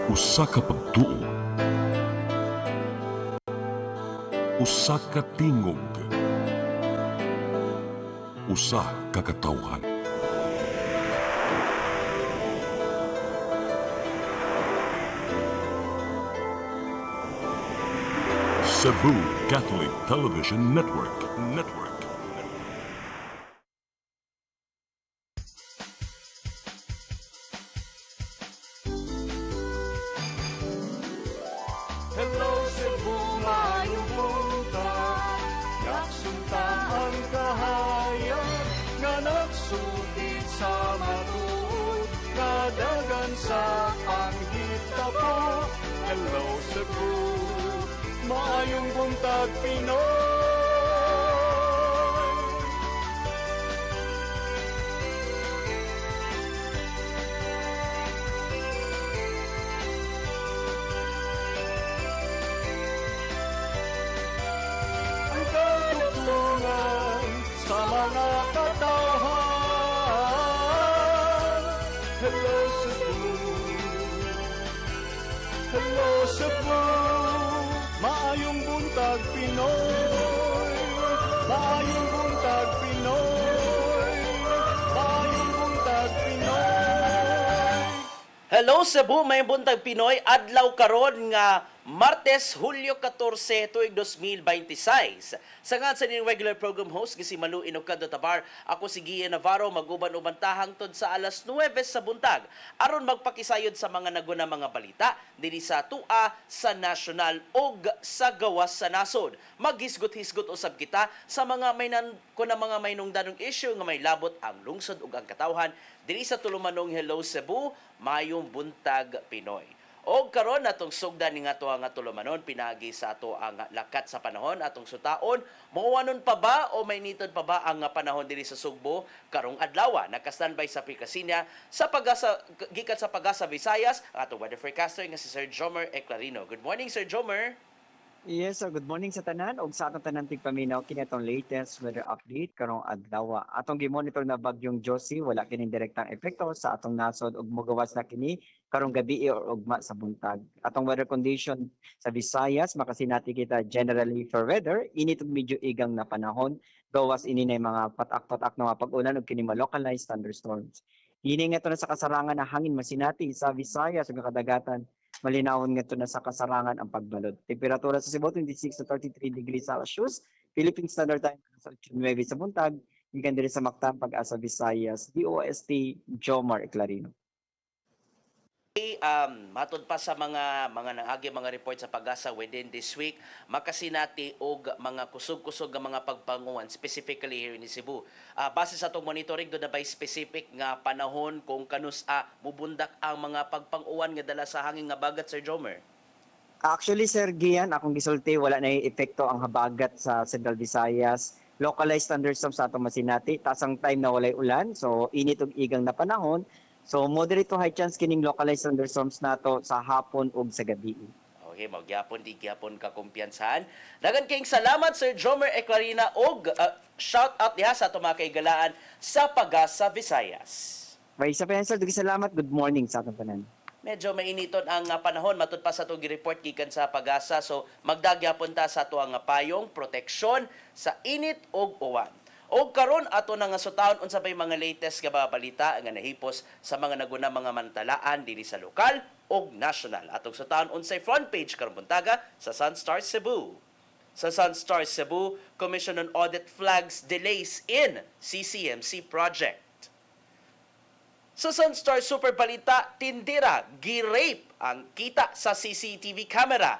Usa ka pagtuo, usa ka tingog, usa ka katawhan. Cebu Catholic Television Network. Hello Cebu, maayong buntag. Yaksunta ang kahayag nga nagsulit sa matuod, kadagan sa panghitabo. Hello Cebu, maayong buntag Pinoy. Ang katutulungan sa mga katawhan. Hello Cebu, hello Cebu, maayong buntag Pinoy, maayong buntag Pinoy, maayong buntag Pinoy. Hello Cebu, may buntag Pinoy, adlaw karon nga Martes, Hulyo 14, tuig 2026. Sa nga sa ning regular program host, si Malu Inocado Tabar, ako si Gian Navarro, maguban-uban tahangtod sa alas 9 sa buntag. Aron magpakisayod sa mga naguna mga balita, dili sa tua, sa national ug sa gawas sa nasod. Maghisgot-hisgot usab kita sa mga mga mainungdanong issue nga may labot ang lungsod ug ang katawhan, dili sa tulumanong Hello Cebu, mayong buntag Pinoy. O karon atong sugdan ni nga nga tulumanon pinagi sa ato ang lakat sa panahon atong sutaon, mauwanon pa ba o may niton pa ba ang panahon diri sa Sugbo karong adlaw? Naka-standby sa Picasinia sa gikan sa Pagasa Visayas ang atong weather forecaster nga si Sir Jomer Eclarino. Good morning Sir Jomer. Yes, so good morning sa tanan ug sa atong tanan tigpaminaw kini atong latest weather update karong adlaw. Atong gi-monitor na bagyong Josie wala kining direktang epekto sa atong nasod ug mogawas na kini karong gabi or ugma sa buntag. Atong weather condition sa Visayas makasinati kita generally for weather, init ug medyo igang na panahon, gawas ini na mga patak-patak na mga pag-ulan ug kini localized thunderstorms. Hini nga na sa kasarangan na hangin masinati sa Visayas ug kadagatan malinawon nga na sa kasarangan ang pagbalod. Temperatura sa Cebu 26 to 33 degrees Celsius, Philippine Standard Time sa 9 sa buntag, gikan diri sa Mactan Pag-asa Visayas, DOST Jomar Eclarino. Matod pa sa mga naagi mga report sa Pag-asa within this week, makasinati og mga kusog-kusog nga mga pagpanguhan specifically here in Cebu. Base sa atong monitoring do na by specific nga panahon kung kanus-a mubundak ang mga pagpanguhan nga dala sa hangin nga bagat Sir Jomer. Actually, Sir Gian, akong gisulti, wala na epekto ang habagat sa Central Visayas. Localized thunderstorms sa atong masinati, tasang time na walay ulan, so init ug igang na panahon. So moderate to high chance kining localized thunderstorms nato sa hapon ug sa gabi. Okay, magyapon di gyapon ka kumpiyansahan. Dagan kayong salamat Sir Jomer Eclarina og shout out diha sa atong mga kaigalaan sa Pag-asa Visayas. May isa pa yan, Sir. Salamat. Good morning sa atong tanan. Medyo mainiton ang panahon matud pa sa itong report gikan sa Pag-asa, so magdagyapon ta sa ato ang payong proteksyon sa init og uwan. O karon ato na nga sutaon unsa bay mga latest nga mga balita nga nahipos sa mga naguna mga mantalaan dinhi sa lokal ug national. Atong sutaon unsay front page karong buntaga sa Sunstar Cebu. Sa Sunstar Cebu, Commission on Audit flags delays in CCMC project. Sa Sunstar Super Balita, tindira, gi-rape ang kita sa CCTV camera.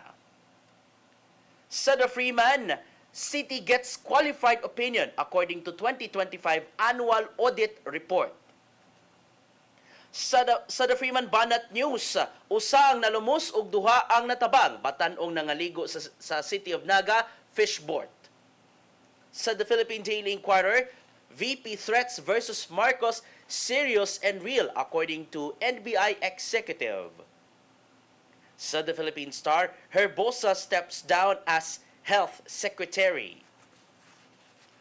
Sa The Freeman, City gets qualified opinion according to 2025 Annual Audit Report. Sa The Freeman Banat News, usa ang nalumos ug duha ang natabang batan-ong nangaligo sa City of Naga Fishboard. Sa The Philippine Daily Inquirer, VP threats versus Marcos serious and real according to NBI executive. Sa The Philippine Star, Herbosa steps down as Health Secretary.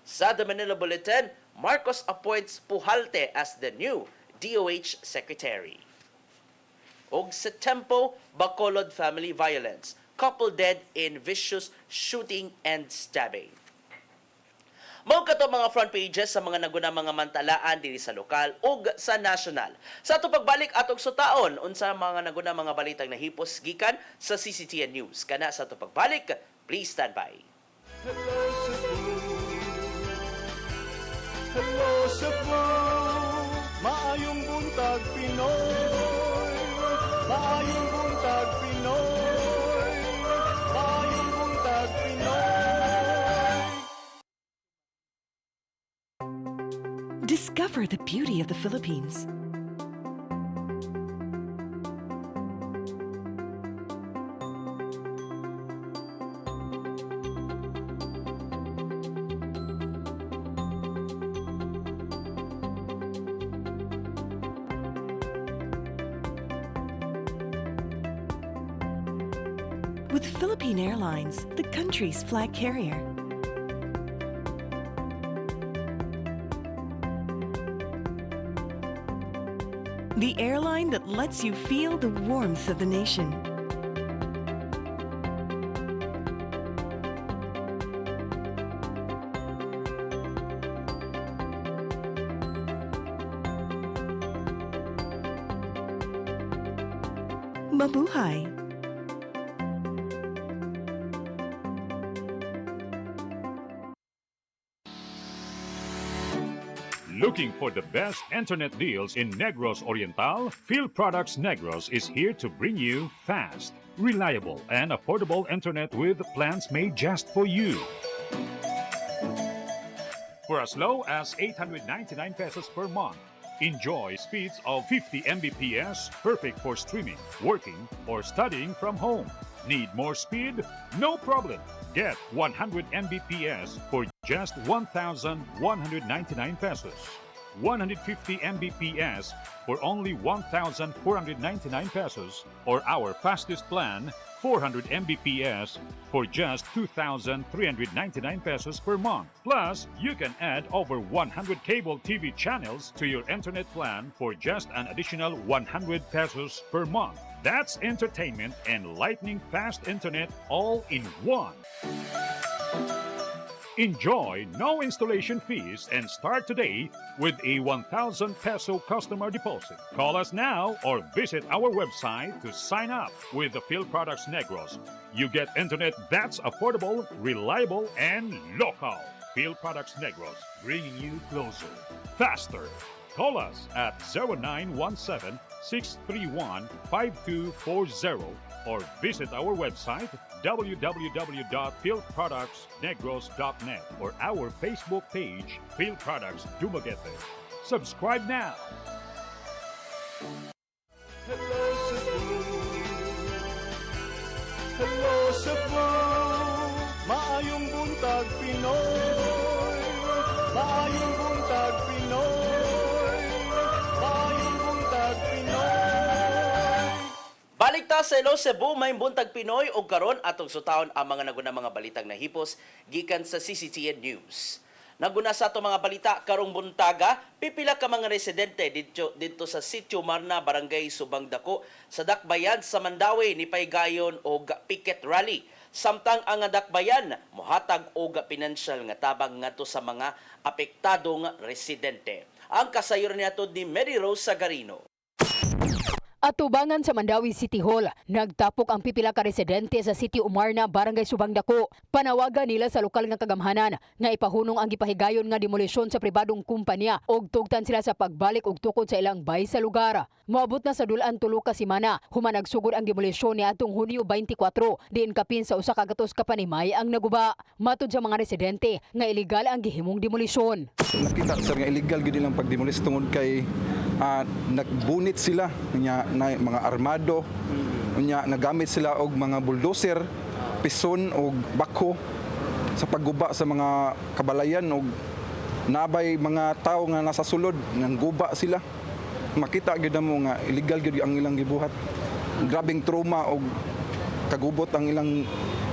Sa The Manila Bulletin, Marcos appoints Pujalte as the new DOH Secretary. ug sa Tempo, Bacolod family violence. Couple dead in vicious shooting and stabbing. Mao kato mga front pages sa mga naguna mga mantalaan diri sa lokal ug sa national. Sa ato pagbalik atong sutaon unsa mga naguna mga balitang nahipos gikan sa CCTN News. Kana sa ato pagbalik, please stand by. Hello Cebu, hello Cebu, maayong buntag Pinoy, maayong buntag Pinoy, maayong buntag Pinoy. Discover the beauty of the Philippines. With Philippine Airlines, the country's flag carrier. The airline that lets you feel the warmth of the nation. Mabuhay! Looking for the best internet deals in Negros Oriental? Phil Products Negros is here to bring you fast, reliable, and affordable internet with plans made just for you. For as low as 899 pesos per month, enjoy speeds of 50 Mbps, perfect for streaming, working, or studying from home. Need more speed? No problem. Get 100 Mbps for just 1,199 pesos. 150 Mbps for only 1,499 pesos, or our fastest plan, 400 Mbps for just 2,399 pesos per month. Plus, you can add over 100 cable TV channels to your internet plan for just an additional 100 pesos per month. That's entertainment and lightning fast internet all in one. Enjoy no installation fees and start today with a 1,000 peso customer deposit. Call us now or visit our website to sign up with the Phil Products Negros. You get internet that's affordable, reliable, and local. Phil Products Negros, bringing you closer, faster. Call us at 0917-631-5240 or visit our website www.philproductsnegros.net or our Facebook page, Phil Products Dumaguete. Subscribe now. Hello Cebu, hello Cebu, maayong buntag Pinoy, maayong buntag Pinoy, maayong buntag Pinoy. Balik ta sa Hello Cebu, may buntag Pinoy o karon atong sutaon ang mga naguna mga balitang nahipos gikan sa CCTN News. Naguna sa ato mga balita karong buntaga, pipila ka mga residente dito sa Sitio Marna, Barangay Subang Dako sa Dakbayan sa Mandawi ni paygayon og picket rally. Samtang ang Dakbayan mohatag og pinansyal nga tabang ngadto sa mga apektadong residente. Ang kasayon niadto ni Mary Rose Sagarino. Atubangan sa Mandawi City Hall, nagtapok ang pipila ka residente sa City Umarna, Barangay Subang Dako. Panawagan nila sa lokal nga kagamhanan nga ipahunong ang gipahigayon nga demolisyon sa pribadong kumpanya ug tugtan sila sa pagbalik og tukod sa ilang bay sa lugar. Moabot na sa dulan tulo ka semana, human nagsugod ang demolisyon ni atong Hunyo 24, diin kapin sa usa ka gatos ka panimay ang naguba. Matud sa mga residente nga illegal ang gihimong demolisyon. Nakita sir nga illegal gid nilang pagdemolis tungod kay nagbunit sila nya na mga armado nya nagamit sila og mga bulldozer, pison og bako sa pagguba sa mga kabalayan og nabay mga tao nga nasa sulod nang guba sila. Makita gyud mo nga illegal gyud ang ilang gibuhat. Grabing trauma og kagubot ang ilang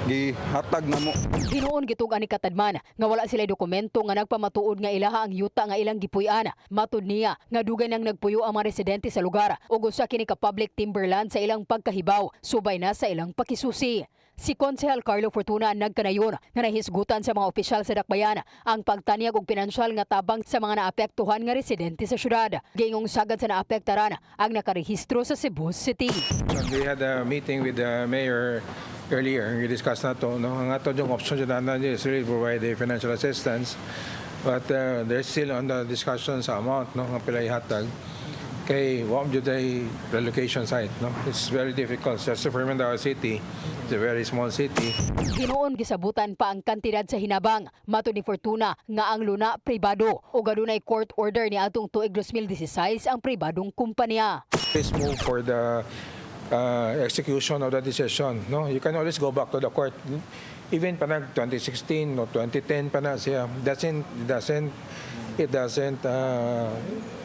gihatag namo. Hinuon gitugan ni Katadman nga wala sila dokumento nga nagpamatuod nga ilaha ang yuta nga ilang gipuy-an. Matud niya nga dugay nang nagpuyo ang mga residente sa lugar ug usa kini ka public timberland sa ilang pagkahibaw subay na sa ilang pakisusi. Si Konsehal Carlo Fortuna nagkanayon nga nahisgutan sa mga opisyal sa dakbayan ang pagtanyag og pinansyal nga tabang sa mga naapektuhan nga residente sa syudad. Gingong sagad sa naapektaran ang nakarehistro sa Cebu City. We had a meeting with the mayor earlier. We discussed na to. No? Ang ato yung option dyan na is really provide a financial assistance. But they're still on the discussion sa amount no? Nga pila ihatag. Kay Wam Juday relocation site. No? It's very difficult. Just for Mindanao City, it's a very small city. Hinuon gisabutan pa ang kantidad sa hinabang. Matud ni Fortuna nga ang luna pribado o gadunay court order ni atong tuig 2016 ang pribadong kumpanya. Please move for the execution of the decision. No, you can always go back to the court. Even pa nag 2016 or 2010 pa na siya. It doesn't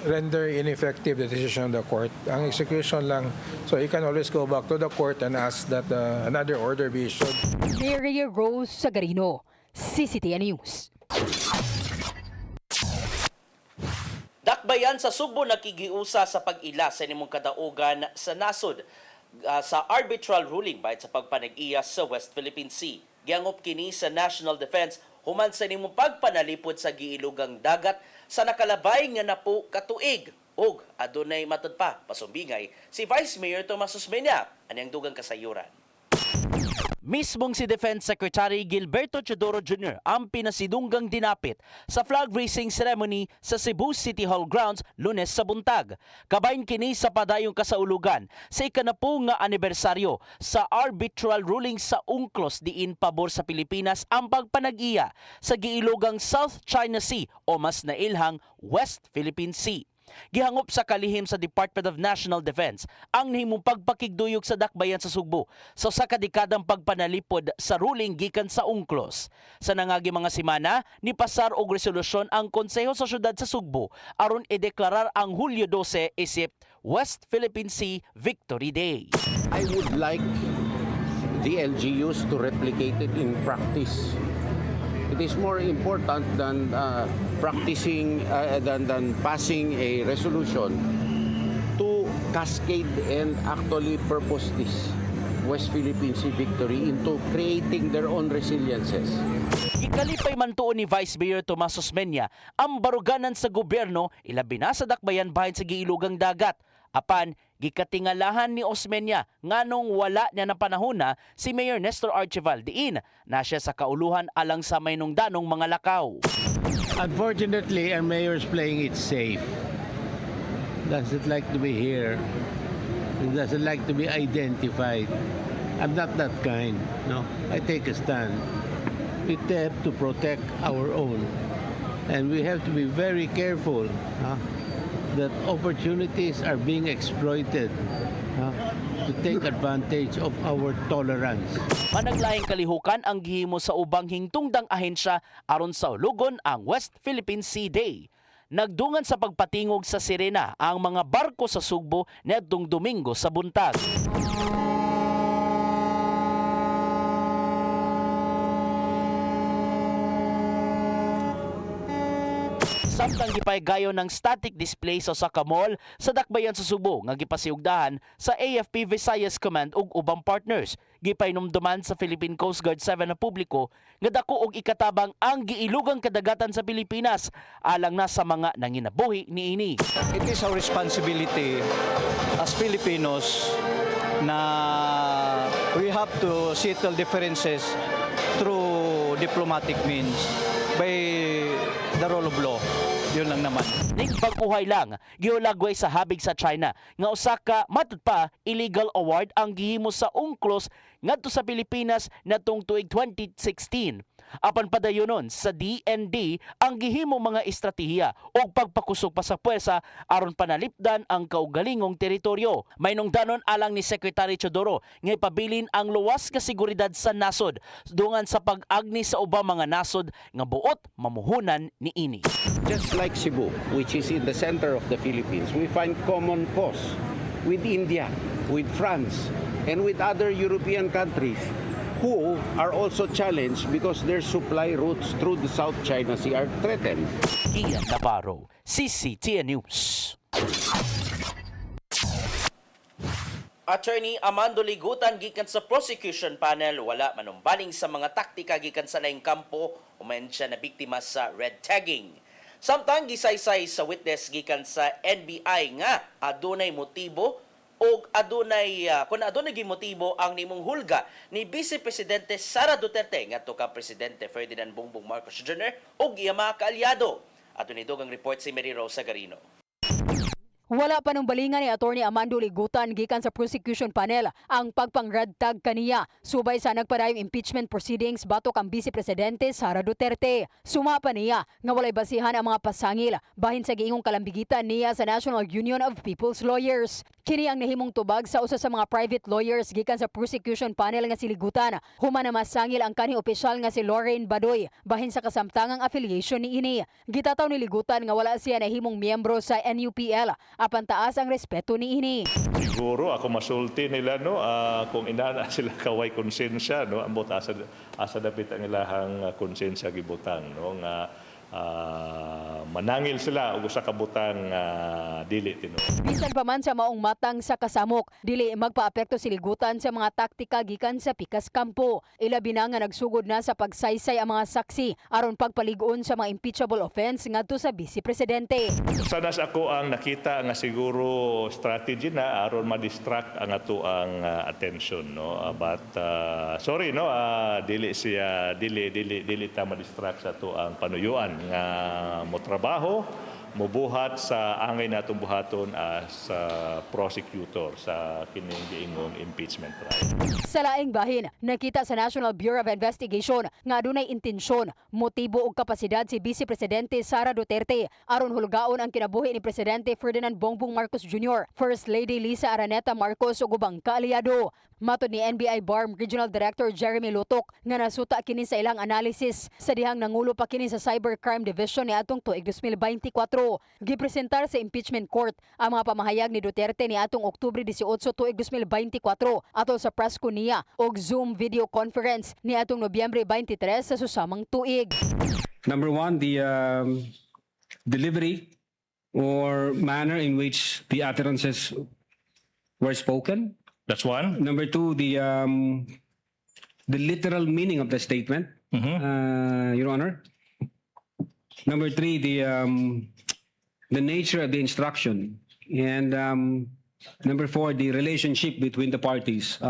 render ineffective the decision of the court. Ang execution lang. So you can always go back to the court and ask that another order be issued. Mary Rose Sagarino, CCTN News. Dakbayan sa Sugbo nakigiusa sa pag-ila sa nimong kadaugan sa nasod sa arbitral ruling bahit sa pagpanag-iya sa West Philippine Sea. Giangop kini sa National Defense human sa nimong pagpanalipod sa giilugang dagat sa nakalabay nga napo katuig. Og adunay matud pa pasumbingay si Vice Mayor Tomas Osmeña anyang dugang kasayuran. Mismong si Defense Secretary Gilberto Teodoro Jr. ang pinasidunggang dinapit sa flag raising ceremony sa Cebu City Hall grounds Lunes sa buntag. Kabayn kini sa padayong kasaulugan sa ikanapo nga anibersaryo sa arbitral ruling sa UNCLOS diin pabor sa Pilipinas ang pagpanag-iya sa giilugang South China Sea o mas nailhang West Philippine Sea. Gihangop sa kalihim sa Department of National Defense ang nahimong pagpakigduyog sa dakbayan sa Sugbo sa usa ka dekadang pagpanalipod sa ruling gikan sa UNCLOS. Sa nangagi mga semana, nipasar og resolusyon ang Konseho sa Syudad sa Sugbo aron ideklarar ang Hulyo 12 isip West Philippine Sea Victory Day. I would like the LGUs to replicate it in practice. It is more important than than passing a resolution to cascade and actually purpose this West Philippine Sea victory into creating their own resiliences. Gikalipay man tuon ni Vice Mayor Tomas Osmeña ang baruganan sa gobyerno ilabi na sa dakbayan bahin sa giilugang dagat. Apan, gikatingalahan ni Osmeña nganong wala niya na panahona si Mayor Nestor Archival diin na siya sa kauluhan alang sa maynungdanong mga lakaw. Unfortunately, our mayor is playing it safe. Doesn't like to be here. Doesn't like to be identified. I'm not that kind. No, I take a stand. We have to protect our own, and we have to be very careful. That opportunities are being exploited to take advantage of our tolerance. Managlaing kalihukan ang gihimo sa ubang hingtungdang ahensya aron sa ulugon ang West Philippine Sea Day. Nagdungan sa pagpatingog sa sirena ang mga barko sa Sugbo niadtong Domingo sa buntag. Samtang gipaygayon ng static display sa usa ka mall sa dakbayan sa Subo nga gipasiugdahan sa AFP Visayas Command ug ubang partners. Gipainomduman sa Philippine Coast Guard 7 na publiko nga dako og ikatabang ang giilugang kadagatan sa Pilipinas alang na sa mga nanginabuhi niini. It is our responsibility as Filipinos na we have to settle differences through diplomatic means by the rule of law. Yun lang naman. Ning pagkuhay lang, giulagway sa habig sa China nga usa ka matud pa illegal award ang gihimo sa UNCLOS ngadto sa Pilipinas natong tuig 2016. Apan padayonon sa DND ang gihimo mga estratehiya o pagpakusog pa sa puwersa aron panalipdan ang kaugalingong teritoryo. Maynungdanon alang ni Secretary Teodoro nga ipabilin ang luwas ka seguridad sa nasod dungan sa pag-agni sa ubang mga nasod nga buot mamuhunan niini. Just like Cebu, which is in the center of the Philippines, we find common cause with India, with France, and with other European countries who are also challenged because their supply routes through the South China Sea are threatened. Ian Navarro, CCTN News. Attorney Amando Ligutan gikan sa prosecution panel wala manumbaling sa mga taktika gikan sa laing kampo uman siya na biktima sa red tagging. Samtang gisaysay sa witness gikan sa NBI nga adunay motibo o adunay kun adunay gimotibo ang nimong hulga ni Vice Presidente Sara Duterte ngadto ka Presidente Ferdinand Bongbong Marcos Jr. ug iyang mga kaalyado. Adunay dugang report si Mary Rosa Garino. Wala pa nung balingan ni Atty. Amando Ligutan gikan sa prosecution panel ang pagpangradtag kaniya subay sa nagpadayong impeachment proceedings batok ang Vice Presidente Sara Duterte. Sumapa niya nga walay basihan ang mga pasangil bahin sa giingong kalambigitan niya sa National Union of People's Lawyers. Kini ang nahimong tubag sa usa sa mga private lawyers gikan sa prosecution panel nga si Ligutan. Human na masangil ang kanhi opisyal nga si Lorraine Badoy bahin sa kasamtangang affiliation ni ini. Gitataw ni Ligutan nga wala siya nahimong miyembro sa NUPL apan taas ang respeto ni ini. Siguro ako masulti nila no kung inana sila kaway konsensya no ambot asa dapat ang ilahang konsensya gibutang no nga manangil sila og usa ka butang dili tinuod. Bisan pa man sa maong matang sa kasamok, dili magpaapekto si Ligutan sa mga taktika gikan sa pikas kampo. Ilabi na nga nagsugod na sa pagsaysay ang mga saksi aron pagpaligon sa mga impeachable offense ngadto sa Vice Presidente. Sanas ako ang nakita nga siguro strategy na aron ma-distract ang ato ang attention no but sorry no dili ta ma-distract sa ato ang panuyuan nga mo trabaho mobuhat sa angay natong buhaton as prosecutor sa kining giingong impeachment trial. Sa laing bahin, nakita sa National Bureau of Investigation nga adunay intensyon, motibo ug kapasidad si Vice Presidente Sara Duterte aron hulgaon ang kinabuhi ni Presidente Ferdinand Bongbong Marcos Jr., First Lady Lisa Araneta Marcos ug ubang kaalyado. Matod ni NBI BARM Regional Director Jeremy Lutok nga nasuta kini sa ilang analysis sa dihang nangulo pa kini sa Cybercrime Division ni atong tuig 2024. Gipresentar sa impeachment court ang mga pamahayag ni Duterte ni atong Oktubre 18 tuig 2024 atol sa press ko niya og Zoom video conference ni atong Nobyembre 23 sa susamang tuig. Number one, the delivery or manner in which the utterances were spoken. That's one. Number two, the literal meaning of the statement, Your Honor. Number three, the nature of the instruction, and number four, the relationship between the parties,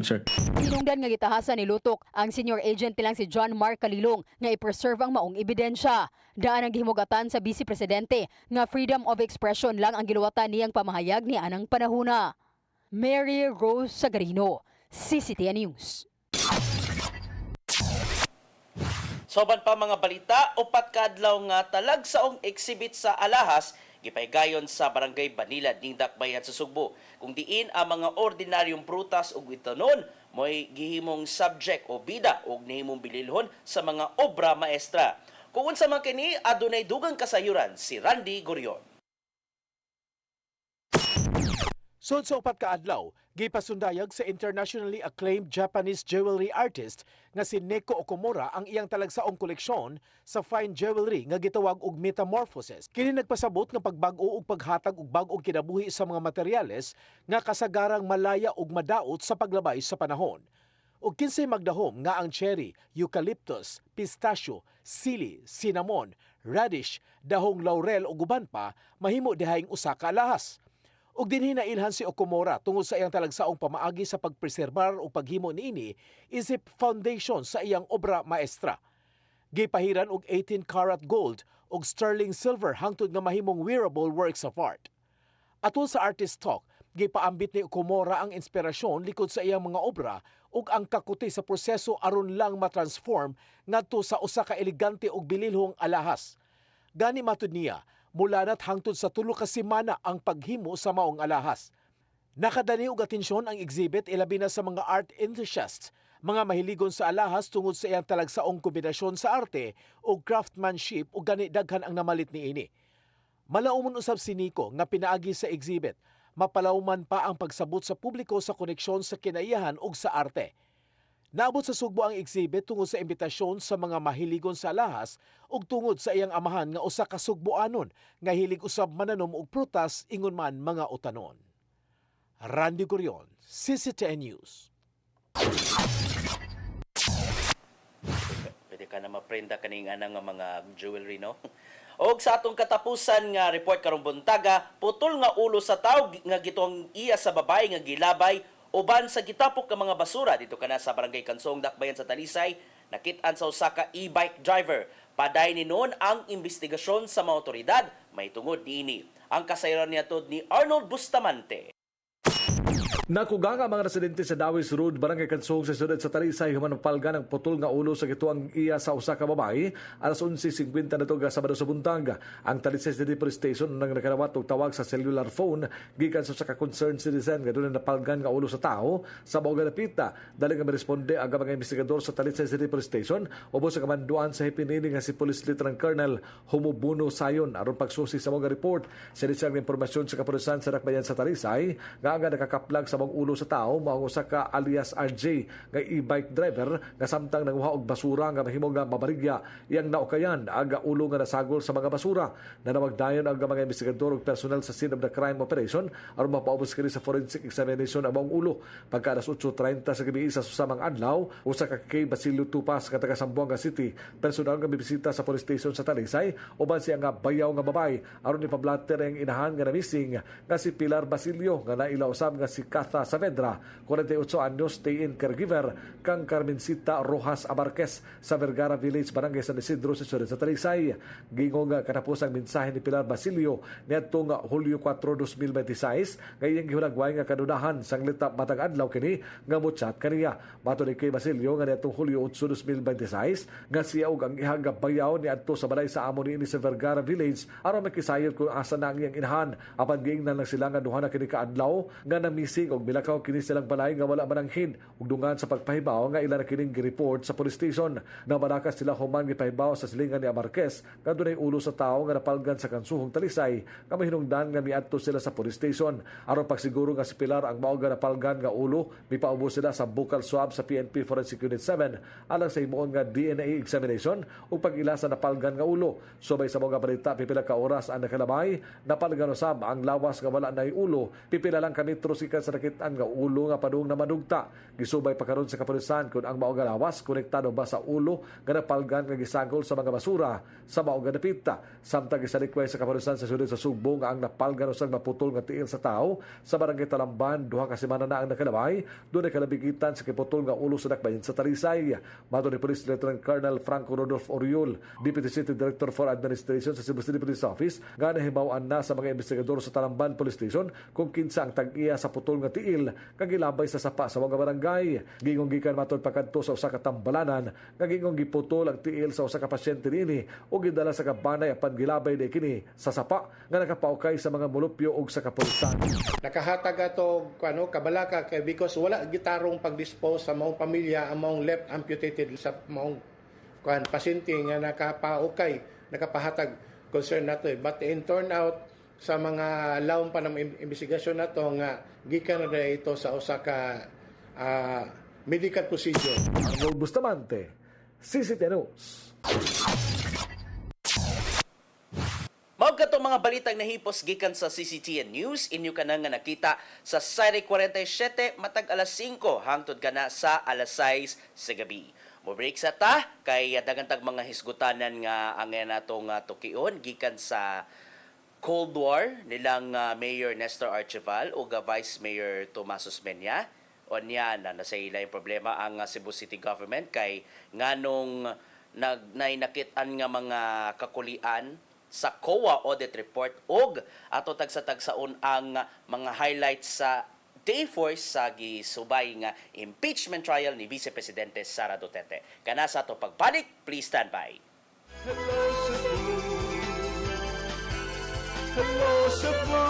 sir. Hinungdan nga gitahasan ni Lutok ang senior agent nilang si John Mark Calilong nga i-preserve ang maong ebidensya. Daan ang gihimugatan sa Vice Presidente nga freedom of expression lang ang giluwatan niyang pamahayag ni anang panahuna. Mary Rose Sagarino, CCTN News. Soban pa mga balita, upat ka adlaw nga talagsaong exhibit sa Alahas gipaygayon sa Barangay Banilad ning Dakbayan sa Sugbo. Kung diin ang mga ordinaryong prutas ug itanon mo'y gihimong subject o bida ug nahimong bililhon sa mga obra maestra. Kung unsa man kini adunay dugang kasayuran si Randy Gorion. Sud sa upat ka adlaw, gipasundayag sa internationally acclaimed Japanese jewelry artist nga si Neko Okumura ang iyang talagsaong koleksyon sa fine jewelry nga gitawag og metamorphosis. Kini nagpasabot nga pagbag-o ug paghatag og bag-ong kinabuhi sa mga materyales nga kasagarang malaya ug madaot sa paglabay sa panahon. Ug kinsay magdahom nga ang cherry, eucalyptus, pistachio, sili, cinnamon, radish, dahong laurel ug uban pa mahimo dihaing usa ka alahas. Ug dinhi nailhan si Okumura tungod sa iyang talagsaong pamaagi sa pagpreserbar o paghimo niini isip foundation sa iyang obra maestra. Gipahiran og 18 karat gold ug sterling silver hangtod nga mahimong wearable works of art. Atol sa artist talk, gipaambit ni Okumura ang inspirasyon likod sa iyang mga obra ug ang kakuti sa proseso aron lang matransform ngadto sa usa ka elegante ug bililhong alahas. Gani matud niya, mula na't hangtod sa 3 ka semana ang paghimo sa maong alahas. Nakadani og atensyon ang exhibit ilabi na sa mga art enthusiasts, mga mahiligon sa alahas tungod sa iyang talagsaong kombinasyon sa arte o craftsmanship o gani daghan ang namalit niini. Malaumon usab si Nico nga pinaagi sa exhibit, mapalawman pa ang pagsabot sa publiko sa koneksyon sa kinaiyahan ug sa arte. Naabot sa Sugbo ang exhibit tungod sa imbitasyon sa mga mahiligon sa alahas ug tungod sa iyang amahan nga usa ka Sugboanon nga hilig usab mananom og prutas ingon man mga utanon. Randy Corion, CCTN News. Pwede ka na maprenda kaning anang mga jewelry, no? Og sa atong katapusan nga report karong buntaga, putol nga ulo sa tawo nga gitong iya sa babae nga gilabay uban sa gitapok ka mga basura dito kana sa Barangay Kansong, Dakbayan sa Talisay, nakit-an sa usa ka e-bike driver. Paday ni noon ang investigasyon sa mga otoridad, may tungod niini. Ang kasayran niya tod ni Arnold Bustamante. Nakuga nga mga residente sa Dawis Road, Barangay Kansong sa siyudad sa Talisay human palga ng putol nga ulo sa gituang iya sa usa ka babae alas 11:50 na tuga Sabado sa buntag. Ang Talisay City Police Station nang nakadawat og tawag sa cellular phone gikan sa usa ka concerned citizen nga doon napalgan nga ulo sa tao sa Baoga Napita. Dali nga miresponde ang mga investigador sa Talisay City Police Station ubos sa kamanduan sa hipinini nga si Police Lieutenant Colonel Humubuno Sayon aron pagsusi sa mga report. Sa disang impormasyon sa kapulisan sa Dakbayan sa Talisay nga nakakaplag sa mga ulo sa tao mao usa ka alias RJ nga e-bike driver nga samtang nanguha og basura nga mahimong nga mabarigya iyang naukayan aga ulo nga nasagol sa mga basura. Nanawagdayon ang mga investigador ug personal sa scene of the crime operation aron mapaubos kini sa forensic examination ang mga ulo. Pagka alas 8:30 sa gabi sa susamang adlaw usa ka kay Basilio Tupas nga taga Zamboanga City personal nga bibisita sa police station sa Talisay uban siya nga bayaw nga babay aron ipablatter ang inahan nga na missing nga si Pilar Basilio nga naila usab nga si Catha Saavedra, 48 anyos, stay-in caregiver, kang Carmencita Rojas Abarquez sa Vergara Village, Barangay San Isidro sa siyudad sa Talisay. Gingong nga katapos ang mensahe ni Pilar Basilio niadtong Hulyo 4, 2026 nga iyang gihunagway nga kadudahan sang litap matag adlaw kini nga mochat kaniya. Matud kay Basilio nga niadtong Hulyo 8, 2026 nga siya ug ang ihang bayaw niadto sa balay sa amo niini sa Vergara Village aron makisayod kung asa na ang iyang inahan. Apan giingnan lang sila nga duha na kini kaadlaw nga namising og milakaw kini silang balay nga wala mananghin ug dungan sa pagpahibaw nga ila na kining gireport sa police station. Nabarakas sila human gipahibaw sa silingan ni Amarquez nga dunay ulo sa tawo nga napalgan sa kansuhong Talisay nga mahinungdan nga miadto sila sa police station aron pagsiguro nga si Pilar ang mao nga napalgan nga ulo. Mipaubo sila sa buccal swab sa PNP Forensic Unit 7 alang sa himuon nga DNA examination ug pag-ila sa napalgan nga ulo. Subay sa mga balita pipila ka oras ang nakalabay napalgan usab ang lawas nga wala nay ulo. Pipila lang ka metros ikan sa nakitaan nga ulo nga padung na madugta. Gisubay pa karon sa kapulisan kung ang maoga lawas konektado ba sa ulo nga napalgan nga gisagol sa mga basura sa maoga napita. Samtang gisalikway sa kapulisan sa siyudad sa Sugbo nga ang napalgan usab maputol nga tiil sa tao sa Barangay Talamban duha ka semana na ang nakalabay dunay kalabigitan sa kiputol nga ulo sa Dakbayan sa Talisay. Matud ni Police Lieutenant Colonel Franco Rodolfo Oriol, Deputy City Director for Administration sa Cebu City Police Office, nga nahibaw-an na sa mga investigador sa Talamban Police Station kung kinsa ang tag-iya sa putol nga tiil kag gilabay sa sapa sa mga barangay. Gingong gikan matud pakadto sa usa ka tambalanan nga gingong giputol ang tiil sa usa ka pasyente niini ug gidala sa kabanay apan gilabay day kini sa sapa nga nakapaukay sa mga mulupyo ug sa kapulisan. Nakahatag ato kabalaka kay because wala gitarong pag-dispose sa maong pamilya ang maong left amputated sa maong pasyente nga nakapaukay, nakapahatag concern nato. But in turn out sa mga lawom pa ng investigasyon nato nga gikan na ito sa usa ka medical procedure. Arnold Bustamante, CCTN News. Mao katong mga balitang nahipos gikan sa CCTN News, inyo ka na nga nakita sa Sire 47 matag alas 5 hangtod kana sa alas 6 sa gabi. Mo break sa ta kay dagantag mga hisgutanan nga ang natong tukion gikan sa Cold War nilang Mayor Nestor Archival o Vice Mayor Tomaso Menya. O niya na nasa ilay problema ang Cebu City Government kay nganong nainakitan nga mga kakulian sa COA audit report og ato tagsa-tagsaon ang mga highlights sa Day 4 sa gisubay nga impeachment trial ni Vice Presidente Sara Duterte. Kana sa ato pagbalik, please stand by. Hello Cebu, hello Cebu,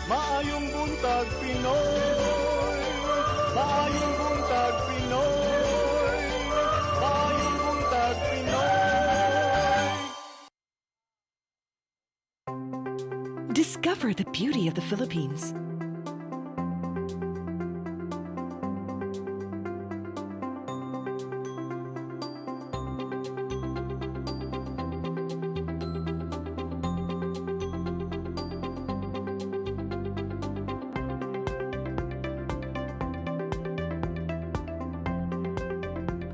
maayong buntag Pinoy, maayong buntag Pinoy, maayong buntag Pinoy. Discover the beauty of the Philippines.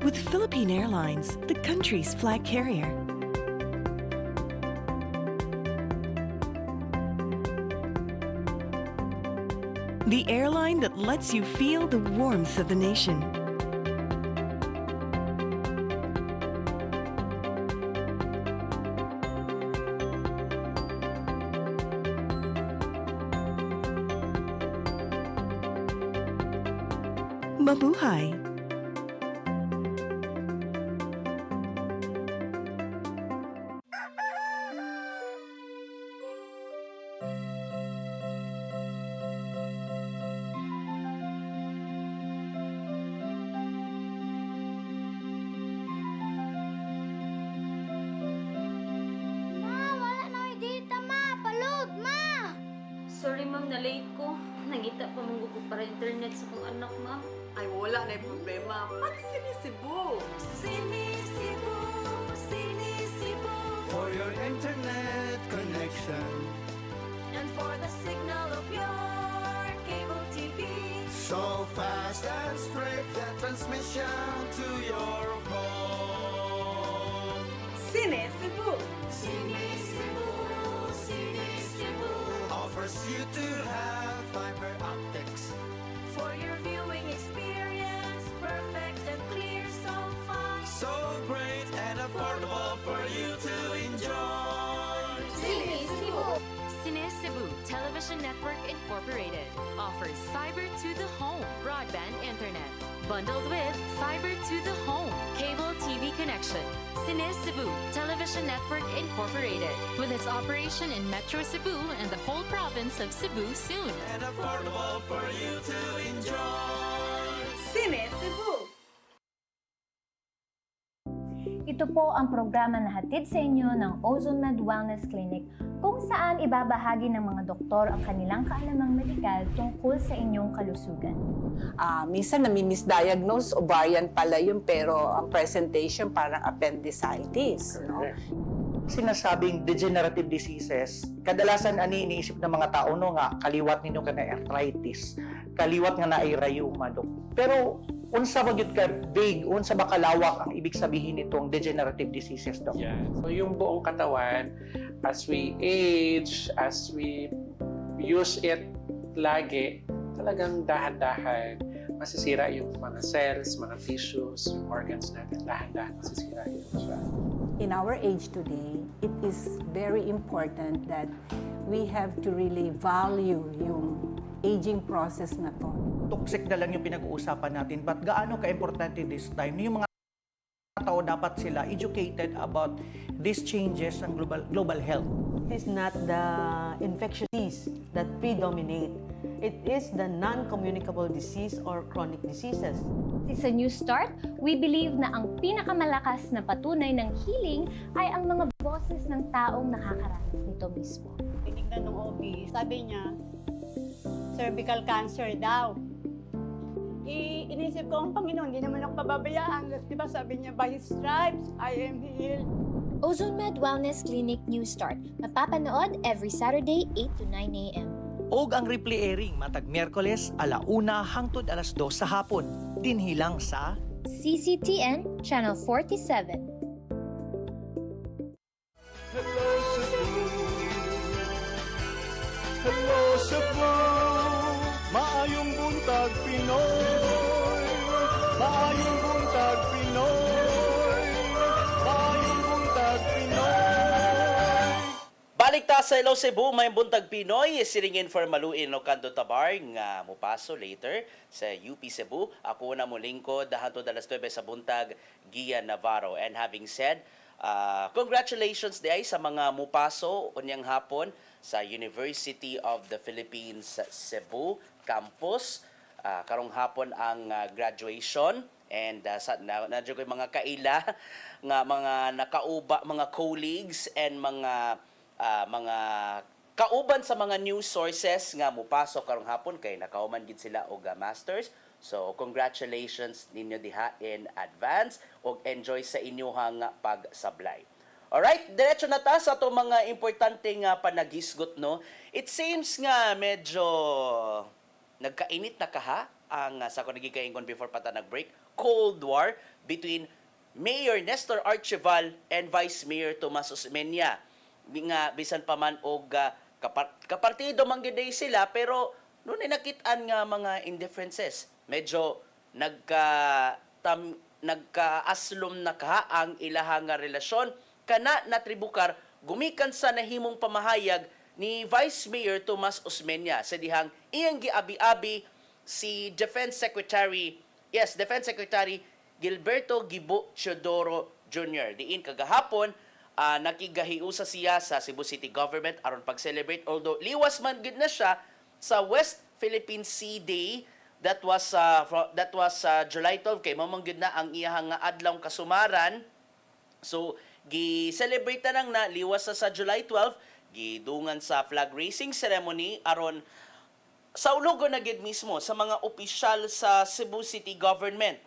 with Philippine Airlines, the country's flag carrier. The airline that lets you feel the warmth of the nation. Mabuhay! Sorry ma'am, na-late ko. Nangita pa mong gugo para internet sa kong anak, ma'am. Ay, wala na yung problema. Pag sinisibo. Sinisibo, sinisibo. For your internet connection. And for the signal of your cable TV. So fast and straight, the transmission to your home. Sinisibo. Sinisibo, sinisibo. Offers you to have fiber optics. For your viewing experience, perfect and clear so far. So great and affordable for you to enjoy. Sinisibo. Sinisibo Television Network Incorporated offers fiber to the home broadband internet bundled with fiber to the home cable TV connection. Sinisibo Television Network Incorporated with its operation in Metro Cebu and the whole province of Cebu soon. And affordable for you to enjoy. Sinisibo. Ito po ang programa na hatid sa inyo ng OzoneMed Wellness Clinic kung saan ibabahagi ng mga doktor ang kanilang kaalamang medikal tungkol sa inyong kalusugan. Minsan nami-misdiagnose, ovarian pala yun, pero ang presentation parang appendicitis. No? Sinasabing degenerative diseases, kadalasan ani iniisip ng mga tao no nga kaliwat ninyo ka na arthritis, kaliwat nga na ay rheuma dok. Pero unsa ba gyud ka big, unsa ba kalawak ang ibig sabihin nitong degenerative diseases dok? Yeah. So yung buong katawan, as we age, as we use it lagi, talagang dahan-dahan masisira yung mga cells, mga tissues, yung organs natin, dahan-dahan masisira yun siya. In our age today, it is very important that we have to really value yung aging process na to. Toxic na lang yung pinag-uusapan natin, but gaano ka-importante this time? Yung mga tao dapat sila educated about these changes ng global health. It is not the infectious disease that predominate. It is the non-communicable disease or chronic diseases. Sa New Start, we believe na ang pinakamalakas na patunay ng healing ay ang mga boses ng taong nakakaranas nito mismo. Tinignan ng OB, sabi niya, cervical cancer daw. Inisip ko, ang Panginoon, hindi naman ako pababayaan. Diba sabi niya, by His stripes, I am healed. OzoneMed Wellness Clinic New Start. Mapapanood every Saturday, 8 to 9 a.m. Og ang replay airing matag Miyerkules 1:00 hangtod 2:00 sa hapon. Dinhi lang sa CCTN Channel 47. Hello Cebu, hello Cebu, maayong buntag Pinoy, maayong buntag Pinoy, maayong buntag Pinoy. Balik ta sa Hello Cebu, may buntag Pinoy, siringin for Maluin no Kanto Tabar nga mupaso later sa UP Cebu. Ako na mo lingkod dahanto dalas 9 sa buntag Gia Navarro. And having said, congratulations di sa mga mupaso unyang hapon sa University of the Philippines Cebu campus. Karong hapon ang graduation. And nadyo ko mga kaila nga mga nakauba, mga colleagues and mga kauban sa mga news sources nga mupasok karong hapon kay nakauman gid sila og masters. So congratulations ninyo diha in advance og enjoy sa inyong pagsablay. Alright, diretso na ta sa ato mga importante nga panagisgot no. It seems nga medyo nagkainit na kaha ang sa ko nagikaingon before pata nag-break Cold War between Mayor Nestor Archival and Vice Mayor Tomas Osmeña. Nga bisan pa man og kapartido man gid sila pero noon ay nakitaan nga mga indifferences. Medyo nagkaaslom na ka ang ilahang nga relasyon kana natribukar gumikan sa nahimong pamahayag ni Vice Mayor Tomas Osmeña sa dihang iyang giabi-abi si Defense Secretary Gilberto Gibo Teodoro Jr. Diin kagahapon nakigahiusa siya sa Cebu City Government aron pag-celebrate although liwas man gid na siya sa West Philippine Sea Day that was July 12 kay mao man gid na ang iyang adlaw kasumaran. So gi-celebrate na nang liwas sa July 12 gidungan sa flag raising ceremony aron sa ulogon na gid mismo sa mga opisyal sa Cebu City Government.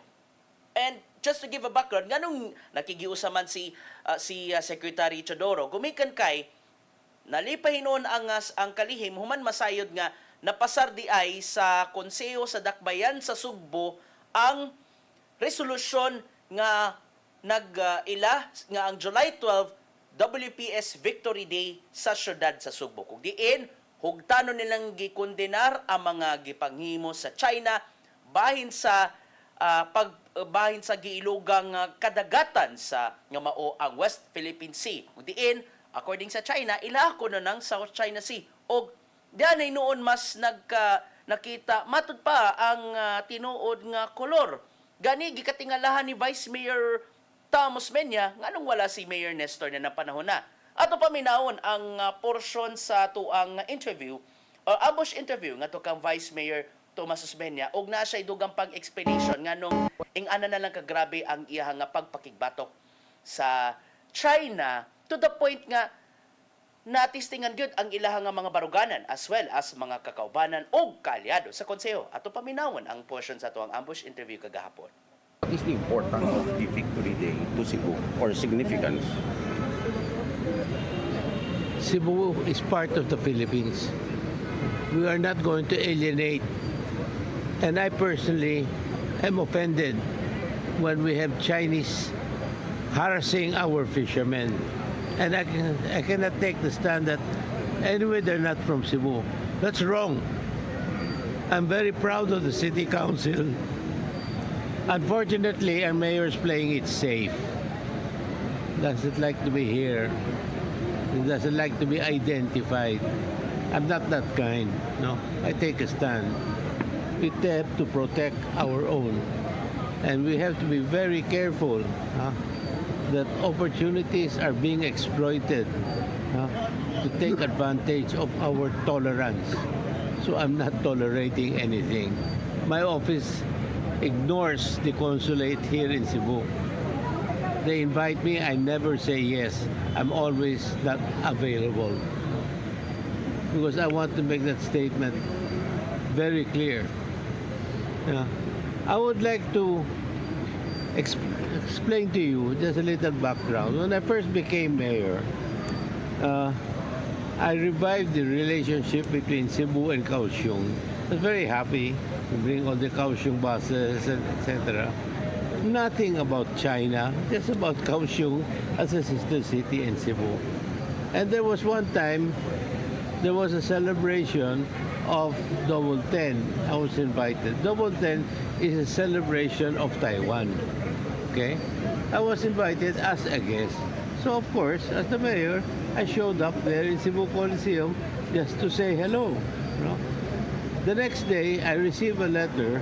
And just to give a background, nganong nakigiusa man si Secretary Teodoro, gumikan kay nalipay noon ang kalihim human masayod nga napasar di ay sa Konseho sa Dakbayan sa Sugbo ang resolusyon nga nag-ila nga ang July 12 WPS Victory Day sa syudad sa Sugbo. Kung diin, hugtanon nilang gikondenar ang mga gipanghimo sa China bahin sa bahin sa giilugang kadagatan sa nga mao ang West Philippine Sea. Kung diin, according sa China, ilako na ng South China Sea. O diyan ay noon mas nakita matud pa ang tinuod nga kolor. Gani gikatingalahan ni Vice Mayor Tomas Osmeña nganong wala si Mayor Nestor na panahon na. Ato paminawon ang portion sa tuang interview o ambush interview nga to kang Vice Mayor Tomas Osmeña og na siya dugang pag-explanation nganong ing-ana na lang kagrabe ang iyang nga pagpakigbatok sa China to the point nga natistingan gyud ang ilahang nga mga baruganan as well as mga kakaubanan o kaalyado sa konseho. Ato paminawon ang portion sa tuang ambush interview kagahapon. What is the importance of the Victory Day to Cebu or significance? Cebu is part of the Philippines. We are not going to alienate. And I personally am offended when we have Chinese harassing our fishermen. And I cannot take the stand that anyway they're not from Cebu. That's wrong. I'm very proud of the city council. Unfortunately, our mayor is playing it safe. Doesn't like to be here. He doesn't like to be identified. I'm not that kind. No, I take a stand. We have to protect our own, and we have to be very careful that opportunities are being exploited to take advantage of our tolerance. So I'm not tolerating anything. My office ignores the consulate here in Cebu. They invite me, I never say yes. I'm always not available. Because I want to make that statement very clear. I would like to explain to you just a little background. When I first became mayor, I revived the relationship between Cebu and Kaohsiung. I was very happy to bring all the Kaohsiung buses, etc. Nothing about China, just about Kaohsiung as a sister city in Cebu. And there was one time, there was a celebration of Double 10. I was invited. Double 10 is a celebration of Taiwan. Okay? I was invited as a guest. So of course, as the mayor, I showed up there in Cebu Coliseum just to say hello. You know? The next day, I received a letter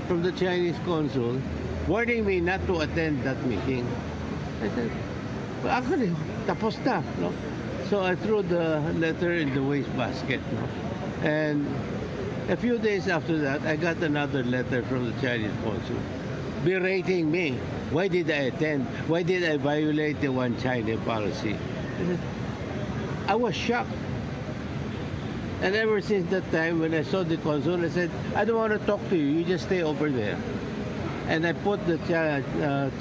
from the Chinese consul warning me not to attend that meeting. I said, well, actually, tapos na. No? So I threw the letter in the wastebasket. No? And a few days after that, I got another letter from the Chinese consul berating me. Why did I attend? Why did I violate the One China policy? I was shocked. And ever since that time, when I saw the consul, I said, I don't want to talk to you. You just stay over there. And I put the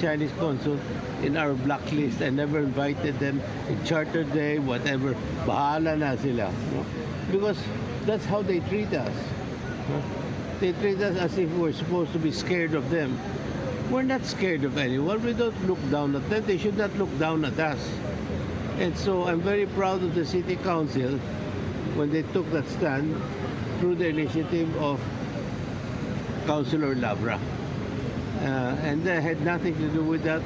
Chinese consul in our blacklist. I never invited them in Charter Day, whatever. Bahala na sila. No? Because that's how they treat us. No? They treat us as if we're supposed to be scared of them. We're not scared of anyone. We don't look down at them. They should not look down at us. And so I'm very proud of the City Council when they took that stand through the initiative of Councilor Labra. And that had nothing to do with that.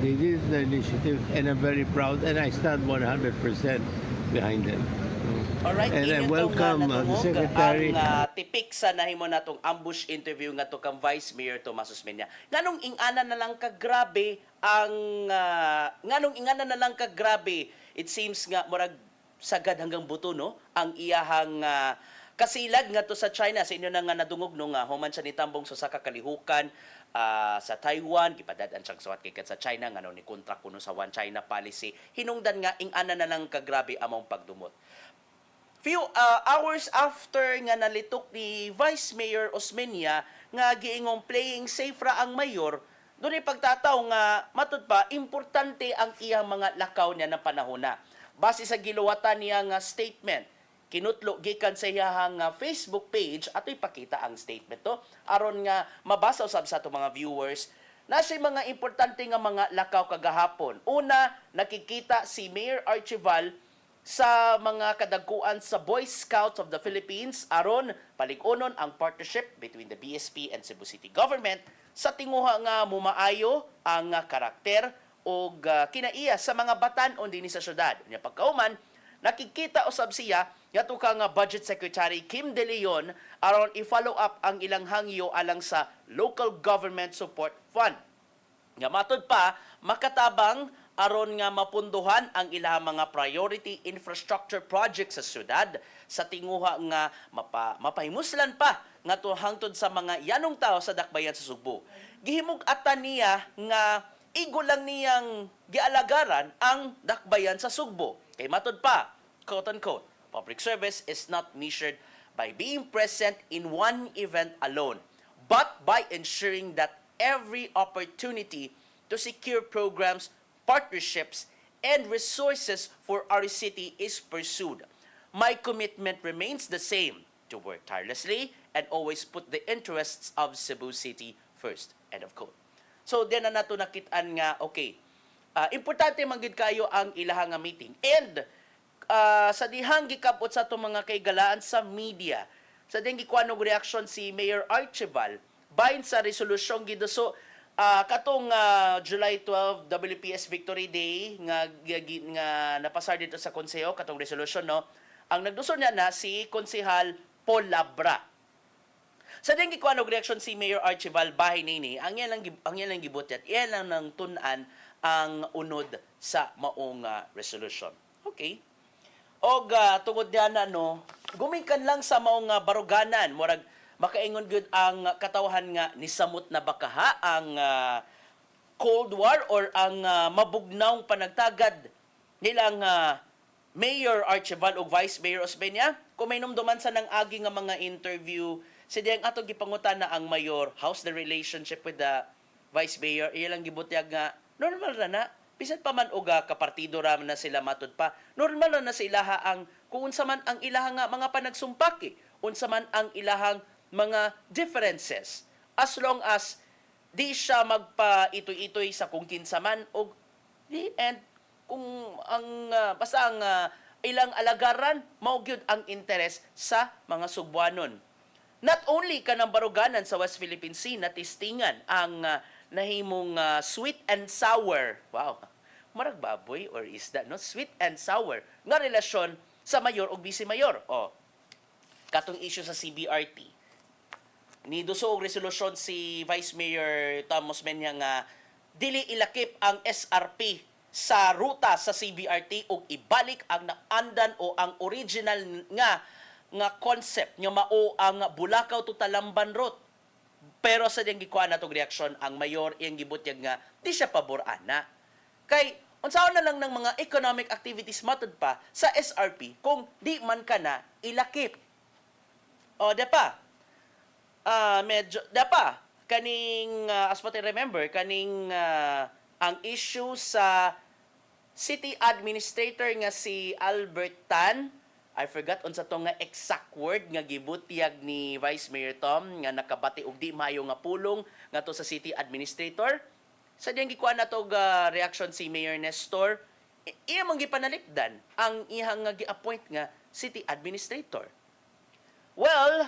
They did the initiative, and I'm very proud, and I stand 100% behind them. Alright, And I inyo welcome tong, the natungog Secretary. ang tipik sa nahimo natong ambush interview nga to kang Vice Mayor Tomas Osmeña. Nganong ingana na lang kagrabe ang it seems nga murag sagad hanggang buto no ang iyahang kasilag nga to sa China sa inyo na nga nadungog no nga human siya nitambong sa kalihukan sa Taiwan gipadad-an siyang suwat kay sa China nga no ni kontra kuno sa One China policy hinungdan nga ingana na lang kagrabe among pagdumot. Few hours after nga nalitok ni Vice Mayor Osmeña nga giingong playing safe ra ang mayor, doon ay pagtataw nga matud pa importante ang iyang mga lakaw niya na panahon na. Base sa giluwatan niya nga statement, kinutlo gikan sa iyang Facebook page at ipakita ang statement to aron nga mabasa usab sa ato mga viewers na siya mga importante nga mga lakaw kagahapon. Una, nakikita si Mayor Archival sa mga kadagkuan sa Boy Scouts of the Philippines aron palikunon ang partnership between the BSP and Cebu City Government sa tinguha nga mumaayo ang karakter o kinaiya sa mga batan-on dinhi sa syudad. Nya pagkauman, nakikita usab siya yato ka nga Budget Secretary Kim De Leon aron i-follow up ang ilang hangyo alang sa Local Government Support Fund. Nga matud pa, makatabang aron nga mapunduhan ang ilang mga priority infrastructure projects sa syudad sa tinguha nga mapahimuslan pa nga hangtod sa mga yanong tao sa dakbayan sa Subo. Gihimug-atan niya nga igo lang niyang gialagaran ang dakbayan sa Sugbo. Kay matud pa, quote-unquote, public service is not measured by being present in one event alone, but by ensuring that every opportunity to secure programs, partnerships, and resources for our city is pursued. My commitment remains the same to work tirelessly and always put the interests of Cebu City first. End of quote. So, din na nato nakitaan nga, okay, importante manggid kayo ang ilahang nga meeting. And, sa dihang gikabot sa itong mga kaigalaan sa media, sa dihang gikuanog reaction si Mayor Archival, bahin sa resolusyong giduso, katong July 12 WPS Victory Day nga napasar dito sa konseho katong resolution no ang nagduso niya na si Konsehal Paul Labra. Sa ding gikuanog reaction si Mayor Archival bahay nini ang yan lang gibutyat yan lang nang tun-an ang unod sa maong resolution. Okay. Og tungod diyan no gumikan lang sa maong baruganan murag makaingon gud ang katawhan nga nisamot na bakaha ang Cold War or ang mabugnaw panagtagad nilang Mayor Archival ug Vice Mayor Osmeña. Kung may numduman sa nang agi nga mga interview, si diyang ato gipangutan na ang mayor, how's the relationship with the Vice Mayor? Ilang gibutyag nga normal ra na. Bisan pa man og kapartido ra na sila matud pa. Normal ra na sa ilaha ang kung unsa man ang ilaha nga mga panagsumpaki, unsa man ang ilahang mga differences as long as di siya magpa-itoy-itoy sa kung kinsa man o di and kung ang basta ang ilang alagaran mao gyud ang interes sa mga Sugbuanon. Not only kanang baruganan sa West Philippine Sea natistingan ang nahimong sweet and sour. Wow. Marag baboy or isda no? Sweet and sour nga relasyon sa mayor ug vice mayor. Oh. Katong issue sa CBRT. Ni duso og resolusyon si Vice Mayor Tom Osmeña nga dili ilakip ang SRP sa ruta sa CBRT ug ibalik ang naandan o ang original nga concept nga mao ang Bulacau to Talamban route. Pero sa diyang gikuha na itong reaksyon, ang mayor iyang gibutyag nga di siya pabor ana. Kay unsaon na lang ng mga economic activities matud pa sa SRP kung di man ka na ilakip. O, depa. Medyo dapa kaning as what I remember kaning ang issue sa city administrator nga si Albert Tan I forgot unsa to nga exact word nga gibutyag ni Vice Mayor Tom nga nakabati og di maayo nga pulong ngadto sa city administrator. Sa diyang gikuha na to reaction si Mayor Nestor, iya man gipanalipdan ang iyang nga gi-appoint nga city administrator. Well,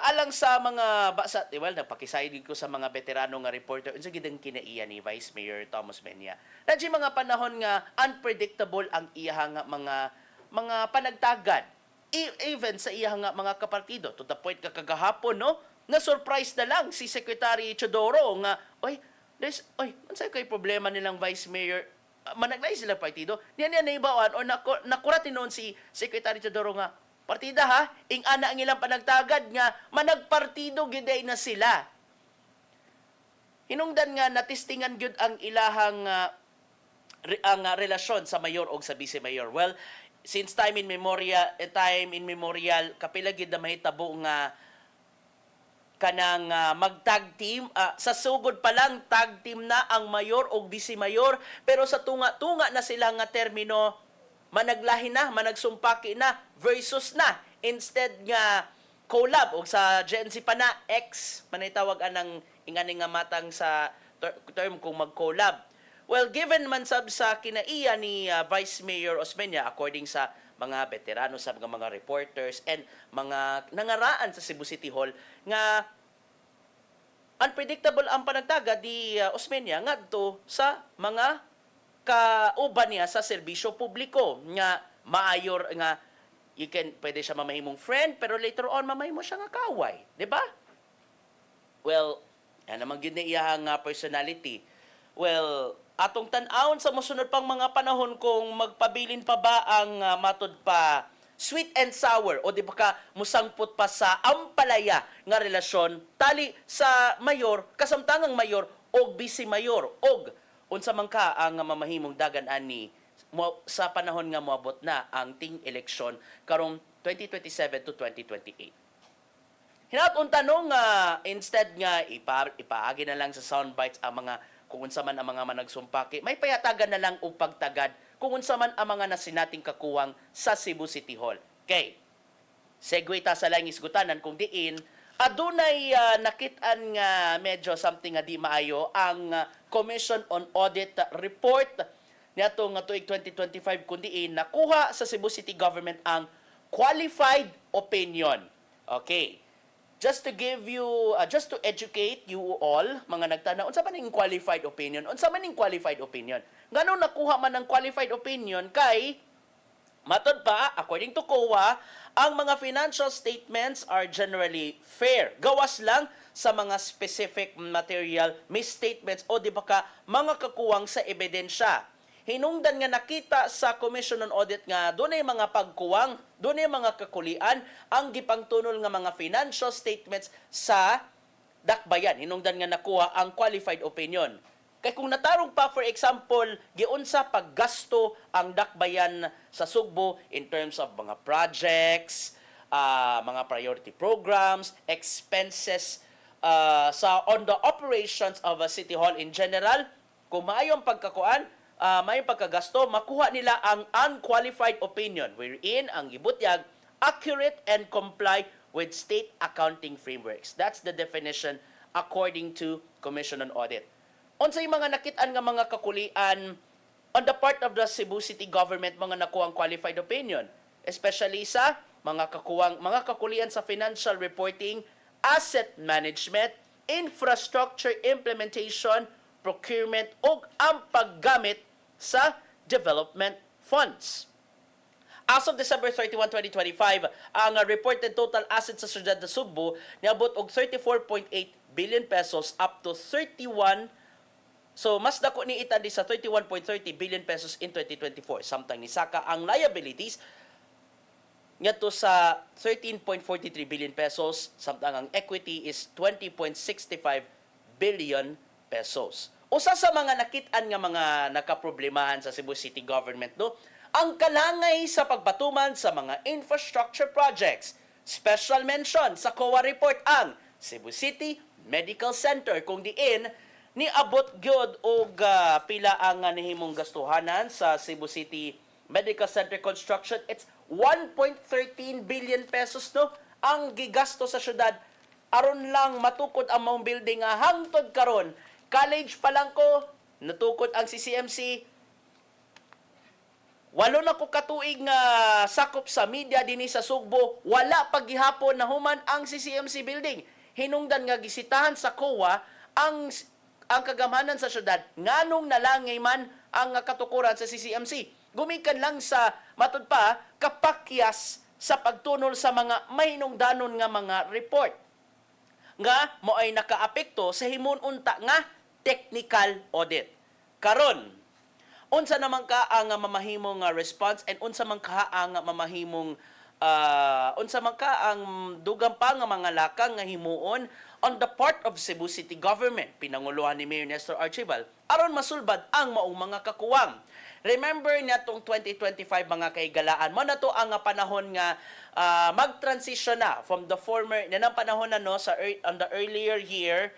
alang sa mga basa, well, nagpakisayod ko sa mga veterano nga reporter, unsa gid ang kinaiya ni Vice Mayor Thomas Menia. Nadji mga panahon nga unpredictable ang iyang mga panagtagad. Even sa iyang mga kapartido, to the point kagahapon, no, na surprise na lang si Secretary Chodoro nga, unsay kay problema nilang Vice Mayor, managlay sila partido, niya naibawan o nakurati noon si Secretary Chodoro nga, partida ha, ing ana ang ilang panagtagad nga, managpartido giday na sila. Hinungdan nga natistingan gyud ang ilahang relasyon sa mayor o sa vice-mayor. Well, since time immemorial, kapila gid na mahitabo nga kanang mag-tag team, sa sugod pa lang tag team na ang mayor o vice-mayor, pero sa tunga-tunga na sila nga termino, managlahi na, managsumpaki na, versus na. Instead nga collab, o sa Gen Z pa na, X, manitawag anang ingani nga matang sa term kung mag-collab. Well, given man sab sa kinaiya ni Vice Mayor Osmeña, according sa mga veterano, sa mga reporters, and mga nangaraan sa Cebu City Hall, nga unpredictable ang panagtaga di Osmeña ngadto sa mga kauban niya sa serbisyo publiko nga maayor nga pwede siya mamahimong friend pero later on mamahimo siya nga kaaway, di ba? Well, yan naman gyud na iyang personality. Well, atong tan-awon sa mosunod pang mga panahon kung magpabilin pa ba ang matod pa sweet and sour o di ba ka musangput pa sa ampalaya nga relasyon tali sa mayor, kasamtangang mayor o vice-mayor og unsa man ka ang mamahimong dagan ani sa panahon nga moabot na ang ting eleksyon karong 2027 to 2028. Hinaut tanong instead nga ipaagi na lang sa soundbites ang mga kung unsa man ang mga managsumpaki, may payatagan na lang og pagtagad kung unsa man ang mga nasinating kakuwang sa Cebu City Hall. Okay. Segue ta sa lang isgutanan kung diin adunay nakit-an nga medyo something nga di maayo ang Commission on Audit Report niadto nga tuig 2025 kun diin nakuha sa Cebu City Government ang qualified opinion. Okay. Just to give you, just to educate you all, mga nagtanaw, unsa man ning qualified opinion? Unsa man ning qualified opinion? Ngano nakuha man ng qualified opinion kay matod pa, according to COA, ang mga financial statements are generally fair. Gawas lang sa mga specific material misstatements o di ba ka mga kakuwang sa ebidensya. Hinungdan nga nakita sa Commission on Audit nga doon ay mga pagkuwang, doon ay mga kakulian ang gipangtunol nga mga financial statements sa dakbayan. Hinungdan nga nakuha ang qualified opinion. Kaya kung natarong pa, for example, giunsa paggasto ang dakbayan sa Sugbo in terms of mga projects, mga priority programs, expenses on the operations of a City Hall in general, kung maayong pagkakuan, may pagkagasto, makuha nila ang unqualified opinion wherein ang gibutyag accurate and comply with state accounting frameworks. That's the definition according to Commission on Audit. Unsay mga nakit-an nga mga kakulian on the part of the Cebu City Government mga nakuhang qualified opinion, especially sa mga kakulian sa financial reporting, asset management, infrastructure implementation, procurement ug ang paggamit sa development funds. As of December 31, 2025, ang reported total assets sa syudad ng Sugbo niabot og 34.8 billion pesos up to 31. So mas dako ni itandi sa 31.30 billion pesos in 2024. Samtang ni saka ang liabilities ngadto sa 13.43 billion pesos, samtang ang equity is 20.65 billion pesos. Usa sa mga nakit-an nga mga nakaproblemahan sa Cebu City Government ang kalangay sa pagbatuman sa mga infrastructure projects. Special mention sa COA report ang Cebu City Medical Center kung diin niabot gyud og pila ang nahimong gastuhanan sa Cebu City Medical Center construction. It's 1.13 billion pesos no ang gigasto sa syudad aron lang matukod ang maong building nga hangtod karon college pa lang ko natukod ang CCMC. Walo na ko katuig nga sakop sa media dinhi sa Sugbo, wala paggihapon na human ang CCMC building. Hinungdan nga gisitahan sa COA ang kagamhanan sa syudad nganong nalangay man ang katukuran sa CCMC. Gumikan lang sa matud pa kapakyas sa pagtunol sa mga may hinungdanon nga mga report nga mo ay nakaapekto sa himun-unta nga technical audit. Karon unsa naman ka ang mamahimong response and unsa man ka ang mamahimong unsa man ka ang dugang pa nga mga lakang nga himuon on the part of Cebu City Government pinanguluhan ni Mayor Nestor Archival aron masulbad ang maong mga kakuwang. Remember natong 2025 mga kaigalaan mo na to ang panahon nga mag-transition na from the former nanang panahon na no sa on the earlier year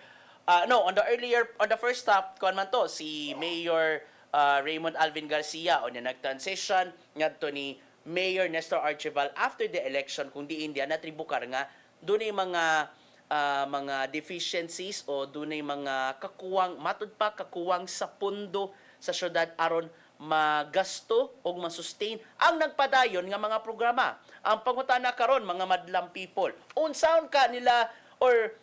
on the first half kuan man to si Mayor Raymond Alvin Garcia o na nag-transition ngadto ni Mayor Nestor Archival after the election kung di India natribukar nga dunay mga deficiencies o dunay mga kakuwang matud pa kakuwang sa pundo sa syudad aron magasto o masustain ang nagpadayon nga mga programa. Ang pangutana karon mga madlang people, unsaon ka nila or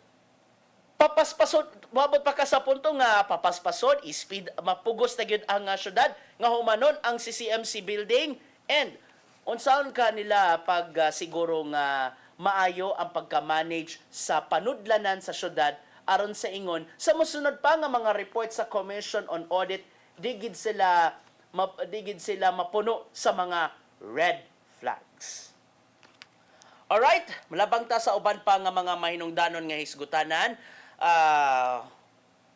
papaspasod mabot pa ka sa punto nga papaspasod speed mapugos na gyud ang syudad nga humanon ang CCMC building and unsaon ka nila pag siguro nga maayo ang pagka-manage sa panudlanan sa syudad aron sa ingon sa mosunod pa nga mga report sa Commission on Audit digid sila mapuno sa mga red flags. Alright, malabang ta sa uban pa nga mga mahinungdanon nga hisgutanan.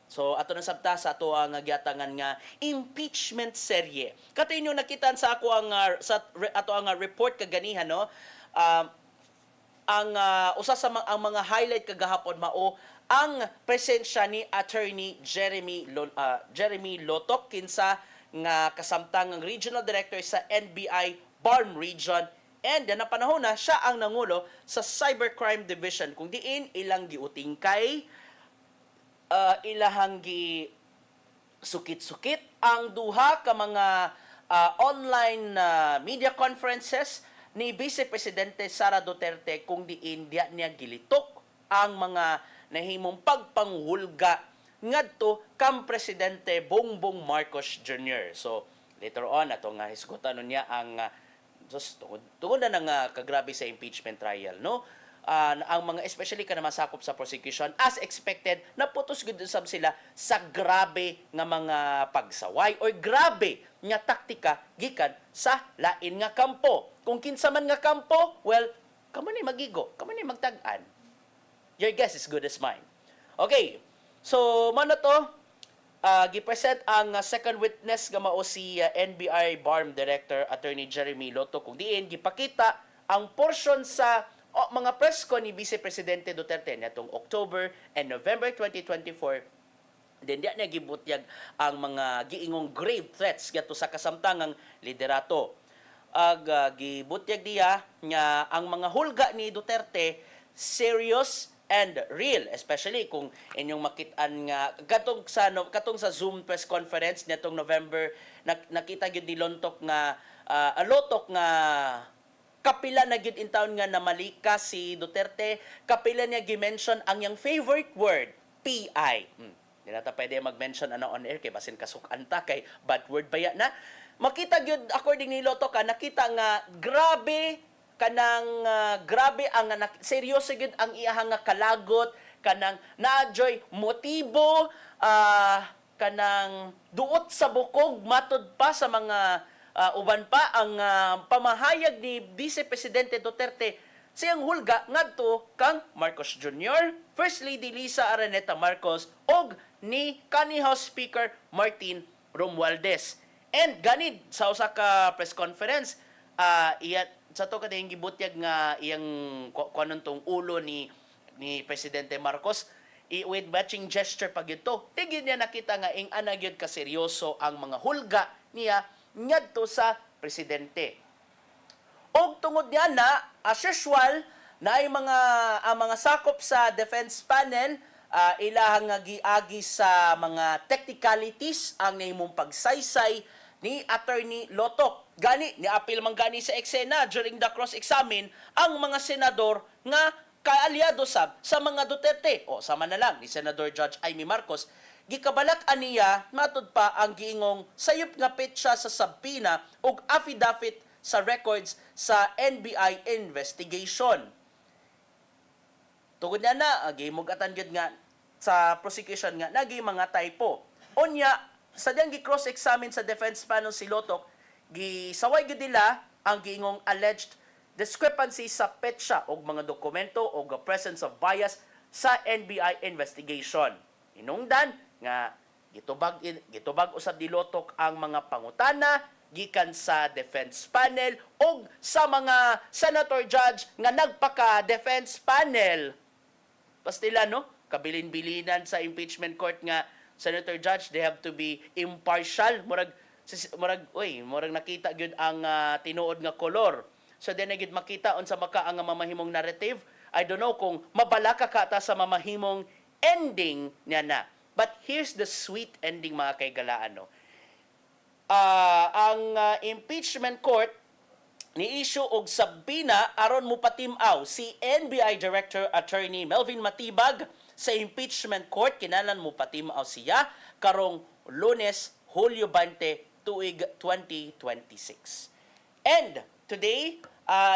So ato na sabta sa ato ang giatangan nga impeachment serye. Kato inyo nakitan sa ako ang ato ang report kaganihan no. Ang usa sa ang mga highlight kagahapon mao ang presensya ni Attorney Jeremy Lotok kinsa nga kasamtang ang Regional Director sa NBI BARM Region and na panahon na siya ang nangulo sa Cybercrime Division kung diin ilang giutingkay ilahang gi sukit-sukit ang duha ka mga online media conferences ni Vice Presidente Sara Duterte kung diin diya niya gilitok ang mga nahimong pagpanghulga ngadto kam Presidente Bongbong Marcos Jr. So later on ato nga hisgutan niya ang tungod na nga kagrabe sa impeachment trial no. Ang mga especially ka naman sakop sa prosecution as expected naputos gud sab sila sa grabe nga mga pagsaway or grabe nga taktika gikan sa lain nga kampo. Kung kinsa man nga kampo, well, kamo ni magigo, kamo ni magtag-an. Your guess is good as mine. Okay. So, man na to, gipresent ang second witness nga mao si NBI BARM Director Attorney Jeremy Loto kung diin gipakita ang portion sa mga press ko ni Vice Presidente Duterte natong October and November 2024. Then diya na gibutyag ang mga giingong grave threats gato sa kasamtangang liderato. Gibutyag diya nga ang mga hulga ni Duterte serious and real, especially kung inyong makitaan nga katong sa Zoom press conference netong November nakita gyud ni Lotok nga Lotok nga kapila na gyud in town nga namalika si Duterte, kapila niya gi-mention ang yang favorite word PI. Di na ta pwede mag-mention on air kay basin kasukan ta kay bad word baya na. Makita gyud according ni Lotok nakita nga grabe ang seryoso gid ang iyahang nga kalagot kanang naadjoy motibo kanang duot sa bukog matud pa sa mga uban pa ang pamahayag ni Vice Presidente Duterte siyang hulga ngadto kang Marcos Jr., First Lady Lisa Araneta Marcos og ni kanhi House Speaker Martin Romualdez. And ganid sa usa ka press conference sa to kadayang gibutyag nga iyang kuanon tong ulo ni Presidente Marcos with matching gesture pag ito. Tigid niya nakita nga ing ana gyud ka seryoso ang mga hulga niya ngadto sa presidente. Og tungod niya na, as usual, na ay ang mga sakop sa defense panel, ilahang nga giagi sa mga technicalities ang nahimong pagsaysay ni Attorney Lotok. Gani, ni-appeal man gani sa eksena during the cross-examine ang mga senador nga kaalyado sa mga Duterte. O, sama na lang ni Senador Judge Amy Marcos. Gikabalak aniya, matud pa ang giingong sayop nga petsa sa subpoena ug affidavit sa records sa NBI investigation. Tungod na gihimugatan gyud nga sa prosecution nga nagi mga typo. Unya, sa diyang gi-cross-examine sa defense panel si Lotok, gisaway gyud nila ang giingong alleged discrepancy sa petsa og mga dokumento o presence of bias sa NBI investigation. Hinungdan nga gitubag usab ni Lotok ang mga pangutana gikan sa defense panel o sa mga senator judge nga nagpaka-defense panel. Pastila, no? Kabilin-bilinan sa impeachment court nga senator judge, they have to be impartial. Murag nakita gyud ang tinuod nga kolor. So then gid makita unsa maka ang mamahimong narrative. I don't know kung mabalaka ka ta sa mamahimong ending niya na. But here's the sweet ending, mga kaigalaan, no? Ang impeachment court ni issue og subpoena aron mo patimaw si NBI Director Attorney Melvin Matibag sa impeachment court. Kinahanglan mo patimaw siya karong Lunes, Hulyo 20, tuig 2026. And today,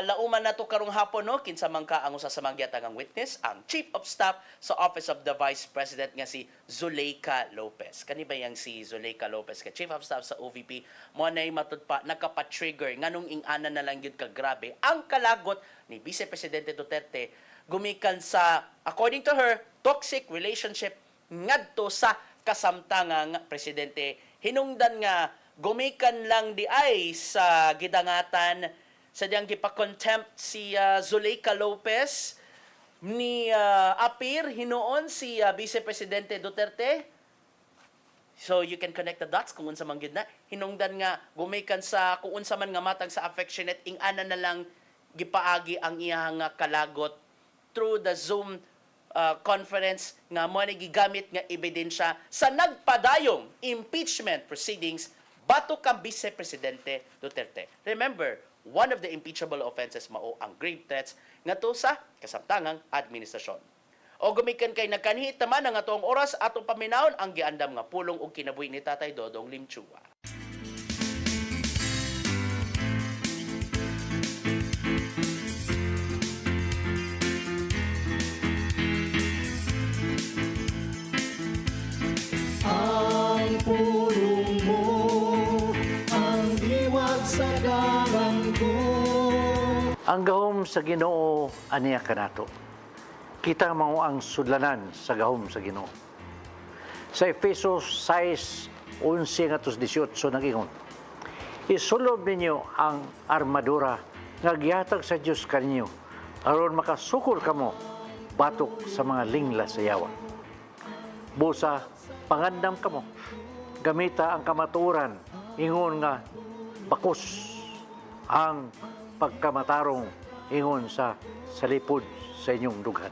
lauman na to karong hapon, no, kinsa man ka ang usa sa magyatang witness, ang Chief of Staff sa Office of the Vice President nga si Zuleika Lopez. Kani ba yang si Zuleika Lopez ka Chief of Staff sa OVP mo nay matud pa nakapa-trigger nganong ing-ana na lang gyud ka grabe ang kalagot ni Vice Presidente Duterte gumikan sa, according to her, toxic relationship ngadto sa kasamtangang presidente. Hinungdan nga gumikan lang di ay sa gidangatan sa diyang gipa-contempt si Zuleika Lopez ni appear hinuon si Vice Presidente Duterte. So you can connect the dots kung unsa man gyud na. Hinungdan nga gumikan sa kung unsa man nga matag sa affectionate ing-ana na lang gipaagi ang iyang kalagot through the Zoom conference nga mo ni gigamit nga ebidensya sa nagpadayong impeachment proceedings batok kang Vice Presidente Duterte. Remember, one of the impeachable offenses mao ang grave threats ngadto sa kasamtangang administrasyon. O gumikan kay nagkanhi taman nga atong oras atong paminawon ang giandam nga pulong ug kinabuhi ni Tatay Dodong Limchua. Ang pulong mo ang diwag sa galang ko. Ang gahom sa Ginoo aniya kanato. Kita mao ang sudlanan sa gahom sa Ginoo. Sa Efesos 6:11-18 nagingon, isulob ninyo ang armadura nga gihatag sa Dios kaninyo aron makasukol kamo batok sa mga lingla sa yawa. Busa pangandam kamo, gamita ang kamatuoran ingon nga bakos ang pagkamatarong ingon sa salipod sa inyong dughan.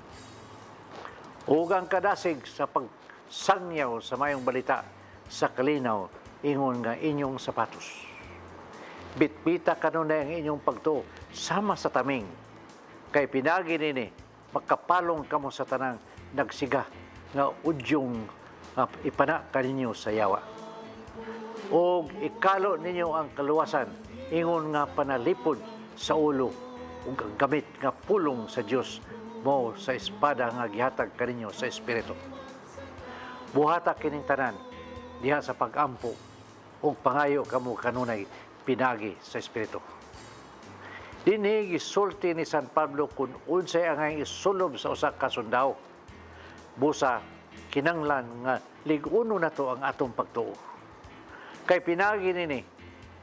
Ug ang kadasig sa pagsangyaw sa mayong balita sa kalinaw ingon nga inyong sapatos. Bitbita kanunay ang inyong pagtuo sama sa taming, kay pinagi nini makapalong kamo sa tanang nagsiga nga udyong ipana kaninyo sa yawa. O ikalo ninyo ang kaluwasan ingon nga panalipod sa ulo ug gamit nga pulong sa Dios mo sa espada nga gihatag kaninyo sa espiritu. Buhata kining tanan diha sa pag-ampo ug pangayo kamo kanunay pinagi sa espiritu. Dinhi gisulti ni San Pablo kun unsay angay isulob sa usa ka sundao. Busa kinanglan nga lig-uno na to ang atong pagtuo. Kay pinagi nini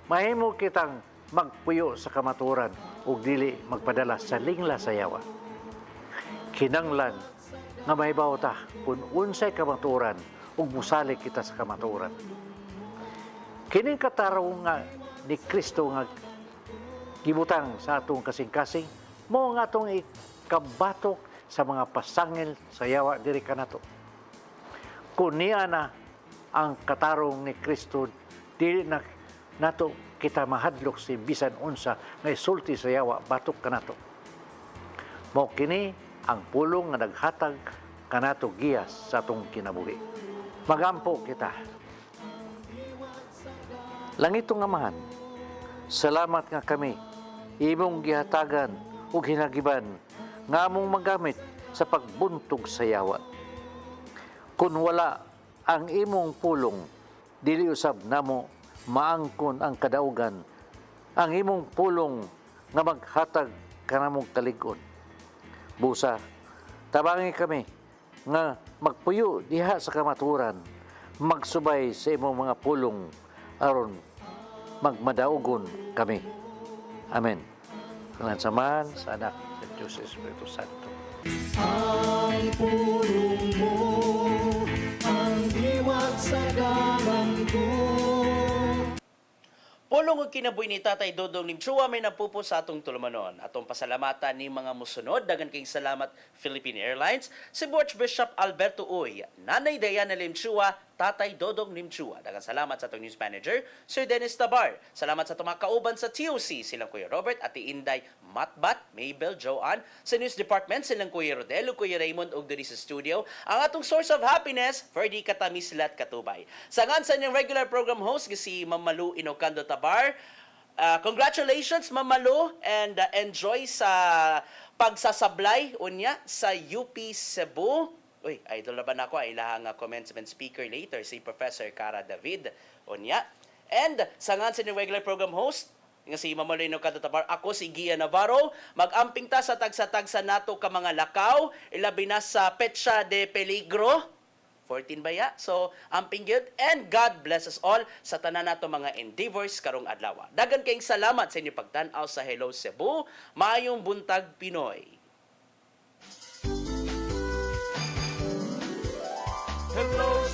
mahimo kitang magpuyo sa kamaturan ug dili magpadala sa lingla sa yawa. Kinanglan nga mahibaw ta kung unsay kamaturan ug musalig kita sa kamaturan. Kining katarong nga ni Kristo nga gibutang sa atong kasing-kasing, mo nga atong ikabatok sa mga pasangil sa yawa diri kanato. Kung niya na ang katarong ni Kristo, dili na nato kita mahadlok si bisan unsa nga isulti sa yawa batok kanato. Mao kini ang pulong nga naghatag kanato giyas sa atong kinabuhi. Magampo kita. Langitong Amahan, salamat nga kami imong gihatagan ug hinagiban nga among magamit sa pagbuntog sa yawa. Kung wala ang imong pulong, dili usab namo maangkon ang kadaugan, ang imong pulong nga maghatag kanamong kalig-on. Busa, tabangi kami nga magpuyo diha sa kamaturan, magsubay sa imong mga pulong aron magmadaugon kami. Amen. Ngalan sa Man, sa Anak, sa Diyos, Espiritu Santo. Ang pulong mo, ang diwat sa dalan ko. Pulong ug kinabuhi ni Tatay Dodong Limchua may napupo sa atong tulumanon. Atong pasalamatan ni mga musunod. Dagan kayong salamat Philippine Airlines, si Archbishop Alberto Uy, Nanay Diana Limchua, Tatay Dodong Limchua. Dagan salamat sa atong news manager, Sir Dennis Tabar. Salamat sa atong mga kauban sa TOC, silang Kuya Robert, Ate Inday, Matbat, Mabel, Joanne. Sa news department, silang Kuya Rodelo, Kuya Raymond, ug diri sa studio. Ang atong source of happiness, Ferdy Katamis Lat Katubay. Sa ngan sa inyong regular program host, si Ma'am Malu Inocando Tabar. Congratulations, Ma'am Malu, and enjoy sa pagsasablay unya sa UP Cebu. Uy, idol na ba na ako? Ay lahang commencement speaker later, si Professor Cara David unya. And sa ngan sa inyong regular program host, nga si Ma'am Malu Inocando Tabar, ako si Gia Navarro, mag-amping ta sa tagsa-tagsa nato ka mga lakaw, ilabi na sa Petsa de Peligro, 14 ba ya? So, amping good, and God bless us all sa tanan nato mga endeavors karong adlaw. Dagan kayong salamat sa inyong pagtan-aw sa Hello Cebu, maayong buntag Pinoy. Hello